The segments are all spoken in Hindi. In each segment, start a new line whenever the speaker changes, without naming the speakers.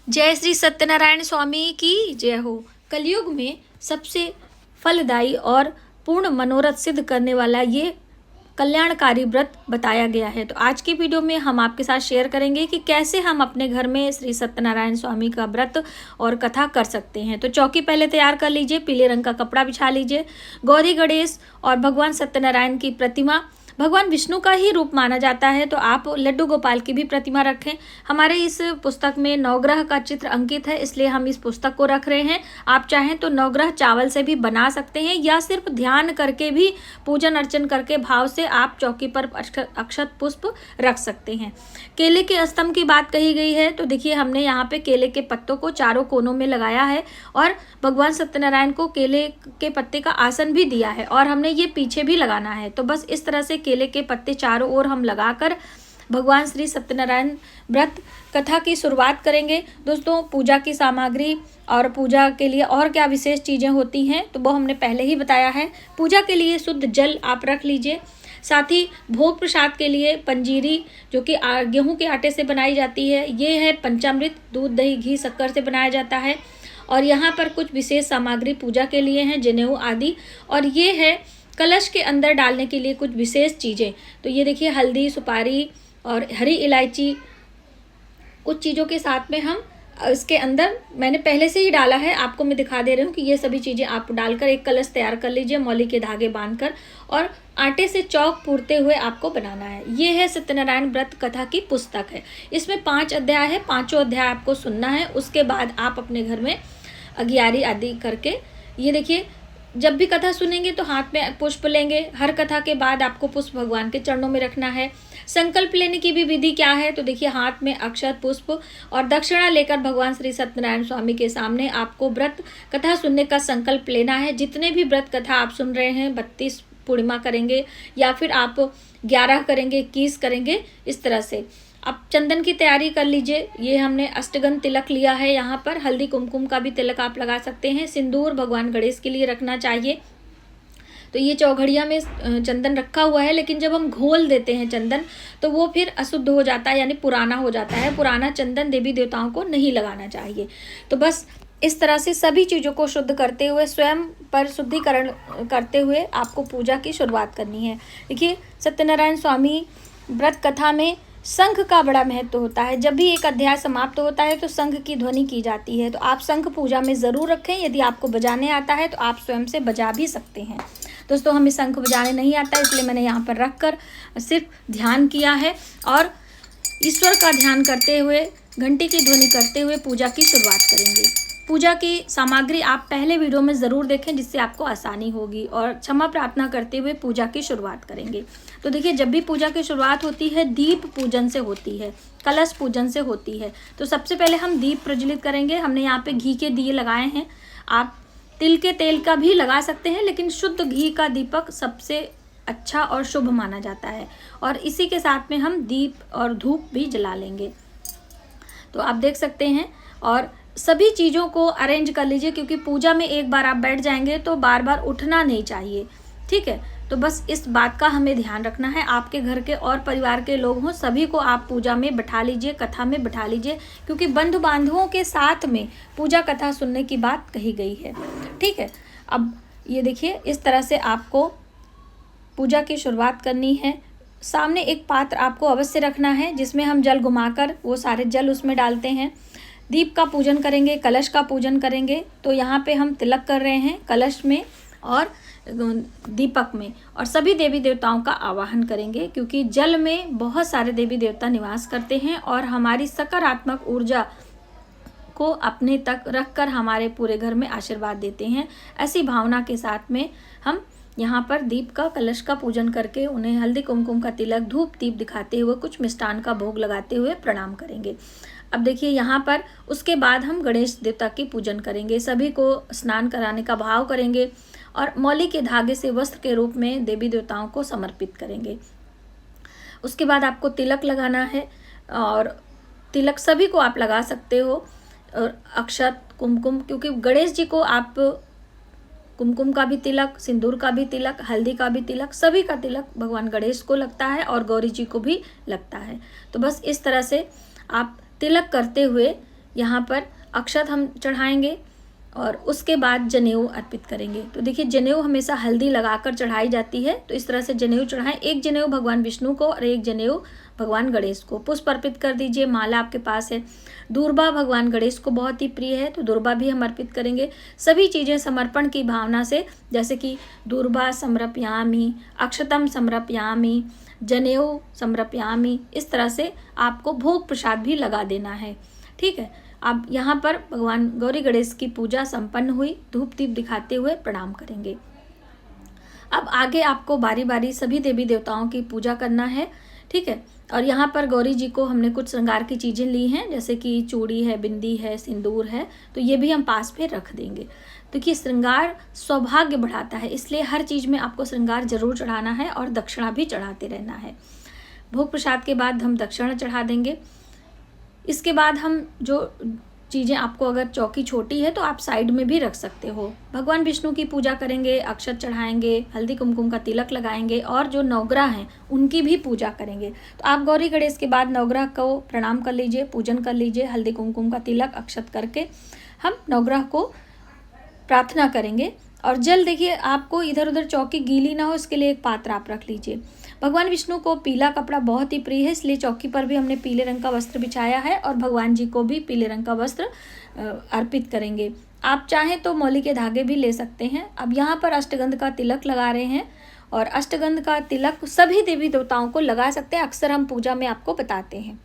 जय श्री सत्यनारायण स्वामी की जय हो। कलयुग में सबसे फलदायी और पूर्ण मनोरथ सिद्ध करने वाला ये कल्याणकारी व्रत बताया गया है। तो आज की वीडियो में हम आपके साथ शेयर करेंगे कि कैसे हम अपने घर में श्री सत्यनारायण स्वामी का व्रत और कथा कर सकते हैं। तो चौकी पहले तैयार कर लीजिए, पीले रंग का कपड़ा बिछा लीजिए। गौरी गणेश और भगवान सत्यनारायण की प्रतिमा भगवान विष्णु का ही रूप माना जाता है, तो आप लड्डू गोपाल की भी प्रतिमा रखें। हमारे इस पुस्तक में नवग्रह का चित्र अंकित है, इसलिए हम इस पुस्तक को रख रहे हैं। आप चाहें तो नवग्रह चावल से भी बना सकते हैं या सिर्फ ध्यान करके भी पूजन अर्चन करके भाव से आप चौकी पर अक्षत पुष्प रख सकते हैं। केले के स्तंभ की बात कही गई है, तो देखिए हमने यहाँ पे केले के पत्तों को चारों कोनों में लगाया है और भगवान सत्यनारायण को केले के पत्ते का आसन भी दिया है और हमने ये पीछे भी लगाना है। तो बस इस तरह से केले के पत्ते चारों ओर हम लगाकर भगवान श्री सत्यनारायण व्रत कथा की शुरुआत करेंगे। दोस्तों, पूजा की सामग्री और पूजा के लिए और क्या विशेष चीज़ें होती हैं तो वो हमने पहले ही बताया है। पूजा के लिए शुद्ध जल आप रख लीजिए। साथ ही भोग प्रसाद के लिए पंजीरी, जो कि गेहूं के आटे से बनाई जाती है, ये है पंचामृत, दूध दही घी शक्कर से बनाया जाता है। और यहाँ पर कुछ विशेष सामग्री पूजा के लिए हैं, जनेऊ आदि। और ये है कलश के अंदर डालने के लिए कुछ विशेष चीज़ें। तो ये देखिए हल्दी, सुपारी और हरी इलायची, कुछ चीज़ों के साथ में हम इसके अंदर मैंने पहले से ही डाला है, आपको मैं दिखा दे रही हूँ कि ये सभी चीज़ें आप डालकर एक कलश तैयार कर लीजिए मौली के धागे बांधकर, और आटे से चौक पूरते हुए आपको बनाना है। ये है सत्यनारायण व्रत कथा की पुस्तक है। इसमें 5 अध्याय है, 5 अध्याय आपको सुनना है। उसके बाद आप अपने घर में अगियारी आदि करके, ये देखिए जब भी कथा सुनेंगे तो हाथ में पुष्प लेंगे। हर कथा के बाद आपको पुष्प भगवान के चरणों में रखना है। संकल्प लेने की भी विधि क्या है, तो देखिए हाथ में अक्षत पुष्प और दक्षिणा लेकर भगवान श्री सत्यनारायण स्वामी के सामने आपको व्रत कथा सुनने का संकल्प लेना है। जितने भी व्रत कथा आप सुन रहे हैं, 32 पूर्णिमा करेंगे या फिर आप 11 करेंगे, 21 करेंगे, इस तरह से अब चंदन की तैयारी कर लीजिए। ये हमने अष्टगंध तिलक लिया है, यहाँ पर हल्दी कुमकुम का भी तिलक आप लगा सकते हैं। सिंदूर भगवान गणेश के लिए रखना चाहिए। तो ये चौघड़िया में चंदन रखा हुआ है, लेकिन जब हम घोल देते हैं चंदन तो वो फिर अशुद्ध हो जाता है, यानी पुराना हो जाता है। पुराना चंदन देवी देवताओं को नहीं लगाना चाहिए। तो बस इस तरह से सभी चीज़ों को शुद्ध करते हुए, स्वयं पर शुद्धिकरण करते हुए आपको पूजा की शुरुआत करनी है। देखिए सत्यनारायण स्वामी व्रत कथा में शंख का बड़ा महत्व होता है। जब भी एक अध्याय समाप्त होता है तो शंख की ध्वनि की जाती है। तो आप शंख पूजा में ज़रूर रखें। यदि आपको बजाने आता है तो आप स्वयं से बजा भी सकते हैं। दोस्तों, हमें शंख बजाने नहीं आता, इसलिए मैंने यहाँ पर रख कर सिर्फ ध्यान किया है और ईश्वर का ध्यान करते हुए, घंटी की ध्वनि करते हुए पूजा की शुरुआत करेंगे। पूजा की सामग्री आप पहले वीडियो में ज़रूर देखें, जिससे आपको आसानी होगी, और क्षमा प्रार्थना करते हुए पूजा की शुरुआत करेंगे। तो देखिए जब भी पूजा की शुरुआत होती है, दीप पूजन से होती है, कलश पूजन से होती है। तो सबसे पहले हम दीप प्रज्वलित करेंगे। हमने यहाँ पे घी के दिए लगाए हैं, आप तिल के तेल का भी लगा सकते हैं, लेकिन शुद्ध घी का दीपक सबसे अच्छा और शुभ माना जाता है। और इसी के साथ में हम दीप और धूप भी जला लेंगे। तो आप देख सकते हैं, और सभी चीज़ों को अरेंज कर लीजिए, क्योंकि पूजा में एक बार आप बैठ जाएंगे तो बार बार उठना नहीं चाहिए। ठीक है, तो बस इस बात का हमें ध्यान रखना है। आपके घर के और परिवार के लोग हों, सभी को आप पूजा में बैठा लीजिए, कथा में बैठा लीजिए, क्योंकि बंधु बांधवों के साथ में पूजा कथा सुनने की बात कही गई है। ठीक है, अब ये देखिए इस तरह से आपको पूजा की शुरुआत करनी है। सामने एक पात्र आपको अवश्य रखना है, जिसमें हम जल घुमाकर वो सारे जल उसमें डालते हैं। दीप का पूजन करेंगे, कलश का पूजन करेंगे। तो यहाँ पे हम तिलक कर रहे हैं कलश में और दीपक में, और सभी देवी देवताओं का आवाहन करेंगे, क्योंकि जल में बहुत सारे देवी देवता निवास करते हैं और हमारी सकारात्मक ऊर्जा को अपने तक रखकर हमारे पूरे घर में आशीर्वाद देते हैं। ऐसी भावना के साथ में हम यहाँ पर दीप का, कलश का पूजन करके उन्हें हल्दी कुमकुम का तिलक, धूप दीप दिखाते हुए, कुछ मिष्टान का भोग लगाते हुए प्रणाम करेंगे। अब देखिए यहाँ पर उसके बाद हम गणेश देवता की पूजन करेंगे। सभी को स्नान कराने का भाव करेंगे और मौली के धागे से वस्त्र के रूप में देवी देवताओं को समर्पित करेंगे। उसके बाद आपको तिलक लगाना है, और तिलक सभी को आप लगा सकते हो, और अक्षत, कुमकुम, क्योंकि गणेश जी को आप कुमकुम का भी तिलक, सिंदूर का भी तिलक, हल्दी का भी तिलक, सभी का तिलक भगवान गणेश को लगता है और गौरी जी को भी लगता है। तो बस इस तरह से आप तिलक करते हुए यहाँ पर अक्षत हम चढ़ाएंगे और उसके बाद जनेऊ अर्पित करेंगे। तो देखिए जनेऊ हमेशा हल्दी लगाकर चढ़ाई जाती है, तो इस तरह से जनेऊ चढ़ाएं। एक जनेऊ भगवान विष्णु को और एक जनेऊ भगवान गणेश को। पुष्प अर्पित कर दीजिए, माला आपके पास है। दूर्बा भगवान गणेश को बहुत ही प्रिय है, तो दूर्बा भी हम अर्पित करेंगे। सभी चीज़ें समर्पण की भावना से, जैसे कि दूर्बा समर्पयामि, अक्षतम समर्पयामि, जनेऊ समर्पयामि, इस तरह से आपको भोग प्रसाद भी लगा देना है। ठीक है, अब यहाँ पर भगवान गौरी गणेश की पूजा संपन्न हुई। धूप दीप दिखाते हुए प्रणाम करेंगे। अब आगे आपको बारी बारी सभी देवी देवताओं की पूजा करना है। ठीक है, और यहाँ पर गौरी जी को हमने कुछ श्रृंगार की चीज़ें ली हैं, जैसे कि चूड़ी है, बिंदी है, सिंदूर है, तो ये भी हम पास में रख देंगे। देखिए श्रृंगार सौभाग्य बढ़ाता है, इसलिए हर चीज़ में आपको श्रृंगार जरूर चढ़ाना है और दक्षिणा भी चढ़ाते रहना है। भोग प्रसाद के बाद हम दक्षिणा चढ़ा देंगे। इसके बाद हम जो चीज़ें, आपको अगर चौकी छोटी है तो आप साइड में भी रख सकते हो। भगवान विष्णु की पूजा करेंगे, अक्षत चढ़ाएंगे, हल्दी कुमकुम का तिलक लगाएंगे और जो नवग्रह हैं उनकी भी पूजा करेंगे। तो आप गौरी गणेश के बाद नवग्रह को प्रणाम कर लीजिए, पूजन कर लीजिए। हल्दी कुमकुम का तिलक अक्षत करके हम नवग्रह को प्रार्थना करेंगे। और जल देखिए आपको इधर उधर चौकी गीली ना हो, इसके लिए एक पात्र आप रख लीजिए। भगवान विष्णु को पीला कपड़ा बहुत ही प्रिय है, इसलिए चौकी पर भी हमने पीले रंग का वस्त्र बिछाया है और भगवान जी को भी पीले रंग का वस्त्र अर्पित करेंगे। आप चाहें तो मौली के धागे भी ले सकते हैं। अब यहाँ पर अष्टगंध का तिलक लगा रहे हैं और अष्टगंध का तिलक सभी देवी देवताओं को लगा सकते हैं, अक्सर हम पूजा में आपको बताते हैं।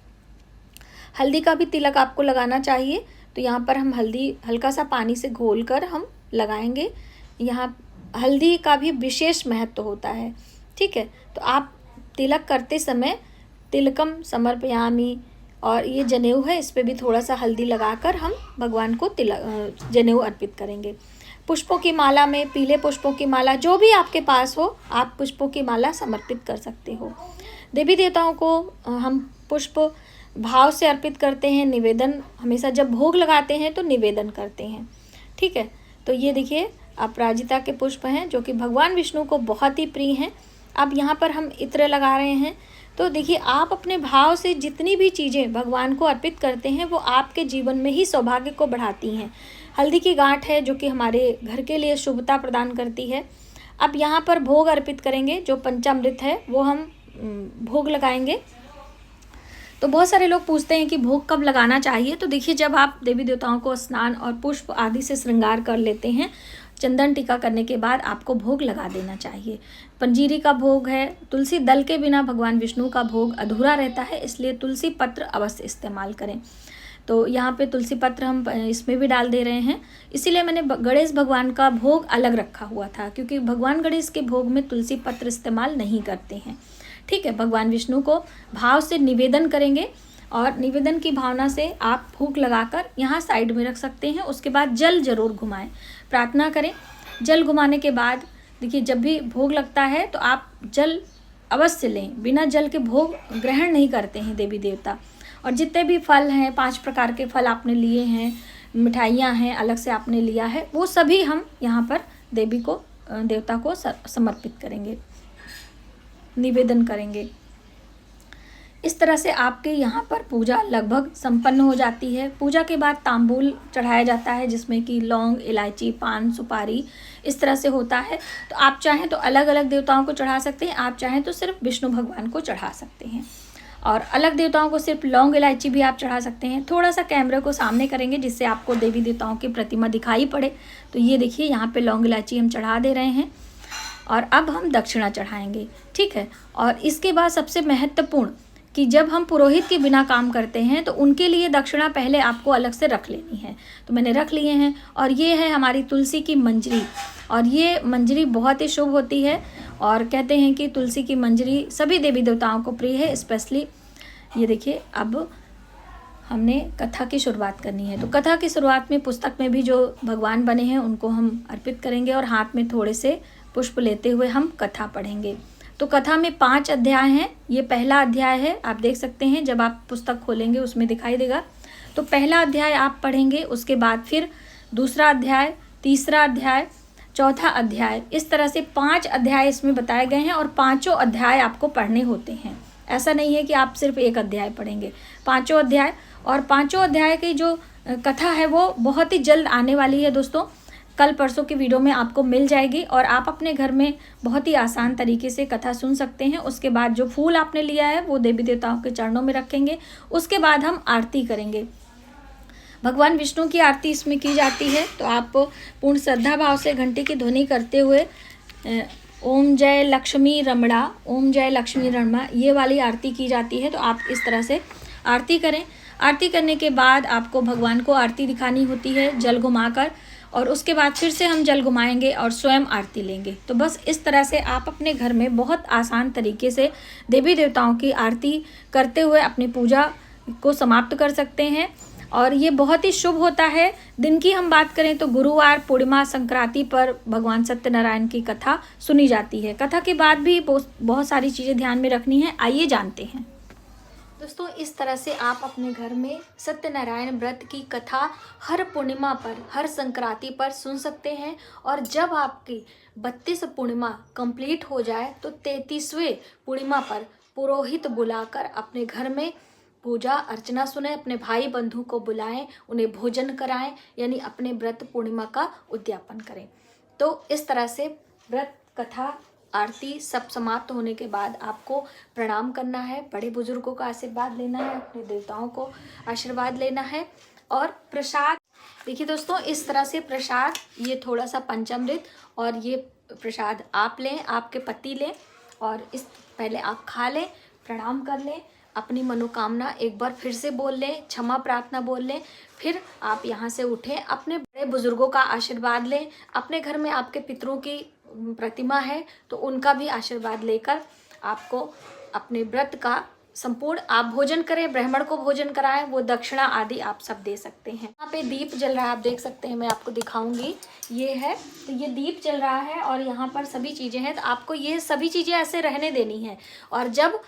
हल्दी का भी तिलक आपको लगाना चाहिए, तो यहाँ पर हम हल्दी हल्का सा पानी से घोल कर हम लगाएंगे। यहाँ हल्दी का भी विशेष महत्व होता है। ठीक है, तो आप तिलक करते समय तिलकम समर्पयामि, और ये जनेऊ है, इस पे भी थोड़ा सा हल्दी लगाकर हम भगवान को तिलक जनेऊ अर्पित करेंगे। पुष्पों की माला में पीले पुष्पों की माला, जो भी आपके पास हो आप पुष्पों की माला समर्पित कर सकते हो। देवी देवताओं को हम पुष्प भाव से अर्पित करते हैं। निवेदन हमेशा जब भोग लगाते हैं तो निवेदन करते हैं। ठीक है, तो ये देखिए अपराजिता के पुष्प हैं जो कि भगवान विष्णु को बहुत ही प्रिय हैं। अब यहाँ पर हम इत्र लगा रहे हैं। तो देखिए आप अपने भाव से जितनी भी चीज़ें भगवान को अर्पित करते हैं वो आपके जीवन में ही सौभाग्य को बढ़ाती हैं। हल्दी की गांठ है जो कि हमारे घर के लिए शुभता प्रदान करती है। अब यहाँ पर भोग अर्पित करेंगे, जो पंचामृत है वो हम भोग लगाएंगे। तो बहुत सारे लोग पूछते हैं कि भोग कब लगाना चाहिए। तो देखिए जब आप देवी देवताओं को स्नान और पुष्प आदि से श्रृंगार कर लेते हैं, चंदन टीका करने के बाद आपको भोग लगा देना चाहिए। पंजीरी का भोग है, तुलसी दल के बिना भगवान विष्णु का भोग अधूरा रहता है, इसलिए तुलसी पत्र अवश्य इस्तेमाल करें। तो यहाँ पे तुलसी पत्र हम इसमें भी डाल दे रहे हैं, इसीलिए मैंने गणेश भगवान का भोग अलग रखा हुआ था, क्योंकि भगवान गणेश के भोग में तुलसी पत्र इस्तेमाल नहीं करते हैं। ठीक है, भगवान विष्णु को भाव से निवेदन करेंगे और निवेदन की भावना से आप भोग लगाकर यहाँ साइड में रख सकते हैं। उसके बाद जल जरूर घुमाएं, प्रार्थना करें। जल घुमाने के बाद देखिए जब भी भोग लगता है तो आप जल अवश्य लें, बिना जल के भोग ग्रहण नहीं करते हैं देवी देवता। और जितने भी फल हैं, 5 प्रकार के फल आपने लिए हैं, मिठाइयाँ हैं अलग से आपने लिया है, वो सभी हम यहाँ पर देवी को देवता को समर्पित करेंगे, निवेदन करेंगे। इस तरह से आपके यहाँ पर पूजा लगभग संपन्न हो जाती है। पूजा के बाद तांबूल चढ़ाया जाता है, जिसमें कि लौंग, इलायची, पान, सुपारी इस तरह से होता है। तो आप चाहें तो अलग अलग देवताओं को चढ़ा सकते हैं, आप चाहें तो सिर्फ विष्णु भगवान को चढ़ा सकते हैं। और अलग देवताओं को सिर्फ लौंग इलायची भी आप चढ़ा सकते हैं। थोड़ा सा कैमरे को सामने करेंगे जिससे आपको देवी देवताओं की प्रतिमा दिखाई पड़े। तो ये देखिए यहाँ पे लौंग इलायची हम चढ़ा दे रहे हैं और अब हम दक्षिणा चढ़ाएंगे। ठीक है, और इसके बाद सबसे महत्वपूर्ण कि जब हम पुरोहित के बिना काम करते हैं तो उनके लिए दक्षिणा पहले आपको अलग से रख लेनी है। तो मैंने रख लिए हैं और ये है हमारी तुलसी की मंजरी, और ये मंजरी बहुत ही शुभ होती है और कहते हैं कि तुलसी की मंजरी सभी देवी देवताओं को प्रिय है। स्पेशली ये देखिए अब हमने कथा की शुरुआत करनी है। तो कथा की शुरुआत में पुस्तक में भी जो भगवान बने हैं उनको हम अर्पित करेंगे और हाथ में थोड़े से पुष्प लेते हुए हम कथा पढ़ेंगे। तो कथा में 5 अध्याय हैं। ये पहला अध्याय है, आप देख सकते हैं जब आप पुस्तक खोलेंगे उसमें दिखाई देगा। तो पहला अध्याय आप पढ़ेंगे, उसके बाद फिर दूसरा अध्याय, तीसरा अध्याय, चौथा अध्याय, इस तरह से 5 अध्याय इसमें बताए गए हैं और 5 अध्याय आपको पढ़ने होते हैं। ऐसा नहीं है कि आप सिर्फ एक अध्याय पढ़ेंगे, 5 अध्याय। और 5 अध्याय की जो कथा है वो बहुत ही जल्द आने वाली है दोस्तों। कल परसों की वीडियो में आपको मिल जाएगी और आप अपने घर में बहुत ही आसान तरीके से कथा सुन सकते हैं। उसके बाद जो फूल आपने लिया है वो देवी देवताओं के चरणों में रखेंगे। उसके बाद हम आरती करेंगे। भगवान विष्णु की आरती इसमें की जाती है। तो आप पूर्ण श्रद्धा भाव से घंटी की ध्वनि करते हुए ओम जय लक्ष्मी रमणा, ओम जय लक्ष्मी रमा, ये वाली आरती की जाती है। तो आप इस तरह से आरती करें। आरती करने के बाद आपको भगवान को आरती दिखानी होती है जल घुमाकर, और उसके बाद फिर से हम जल घुमाएंगे और स्वयं आरती लेंगे। तो बस इस तरह से आप अपने घर में बहुत आसान तरीके से देवी देवताओं की आरती करते हुए अपनी पूजा को समाप्त कर सकते हैं। और ये बहुत ही शुभ होता है। दिन की हम बात करें तो गुरुवार, पूर्णिमा, संक्रांति पर भगवान सत्यनारायण की कथा सुनी जाती है। कथा के बाद भी बहुत सारी चीज़ें ध्यान में रखनी है। आइए जानते हैं दोस्तों। इस तरह से आप अपने घर में सत्यनारायण व्रत की कथा हर पूर्णिमा पर, हर संक्रांति पर सुन सकते हैं। और जब आपकी 32 पूर्णिमा कंप्लीट हो जाए तो 33वें पूर्णिमा पर पुरोहित बुलाकर अपने घर में पूजा अर्चना सुने, अपने भाई बंधु को बुलाएं, उन्हें भोजन कराएं, यानी अपने व्रत पूर्णिमा का उद्यापन करें। तो इस तरह से व्रत, कथा, आरती सब समाप्त होने के बाद आपको प्रणाम करना है, बड़े बुजुर्गों का आशीर्वाद लेना है, अपने देवताओं को आशीर्वाद लेना है। और प्रसाद देखिए दोस्तों, इस तरह से प्रसाद, ये थोड़ा सा पंचामृत, और ये प्रसाद आप लें, आपके पति लें, और इस पहले आप खा लें, प्रणाम कर लें, अपनी मनोकामना एक बार फिर से बोल लें, क्षमा प्रार्थना बोल लें, फिर आप यहाँ से उठें, अपने बड़े बुजुर्गों का आशीर्वाद लें। अपने घर में आपके पितरों की प्रतिमा है तो उनका भी आशीर्वाद लेकर आपको अपने व्रत का संपूर्ण आप भोजन करें, ब्राह्मण को भोजन कराएं, वो दक्षिणा आदि आप सब दे सकते हैं। यहाँ पे दीप जल रहा है, आप देख सकते हैं, मैं आपको दिखाऊंगी। ये है, तो ये दीप जल रहा है और यहाँ पर सभी चीज़ें हैं। तो आपको ये सभी चीज़ें ऐसे रहने देनी है, और जब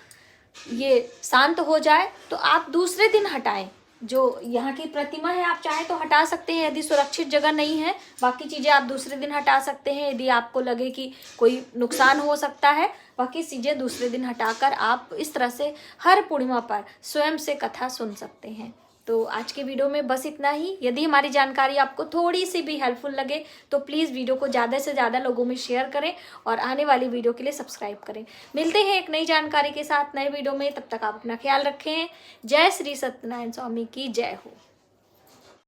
ये शांत हो जाए तो आप दूसरे दिन हटाएं। जो यहाँ की प्रतिमा है आप चाहे तो हटा सकते हैं, यदि सुरक्षित जगह नहीं है। बाकी चीज़ें आप दूसरे दिन हटा सकते हैं यदि आपको लगे कि कोई नुकसान हो सकता है। बाकी चीज़ें दूसरे दिन हटाकर आप इस तरह से हर पूर्णिमा पर स्वयं से कथा सुन सकते हैं। तो आज के वीडियो में बस इतना ही। यदि हमारी जानकारी आपको थोड़ी सी भी हेल्पफुल लगे तो प्लीज़ वीडियो को ज़्यादा से ज़्यादा लोगों में शेयर करें और आने वाली वीडियो के लिए सब्सक्राइब करें। मिलते हैं एक नई जानकारी के साथ नए वीडियो में, तब तक आप अपना ख्याल रखें। जय श्री सत्यनारायण स्वामी की जय हो।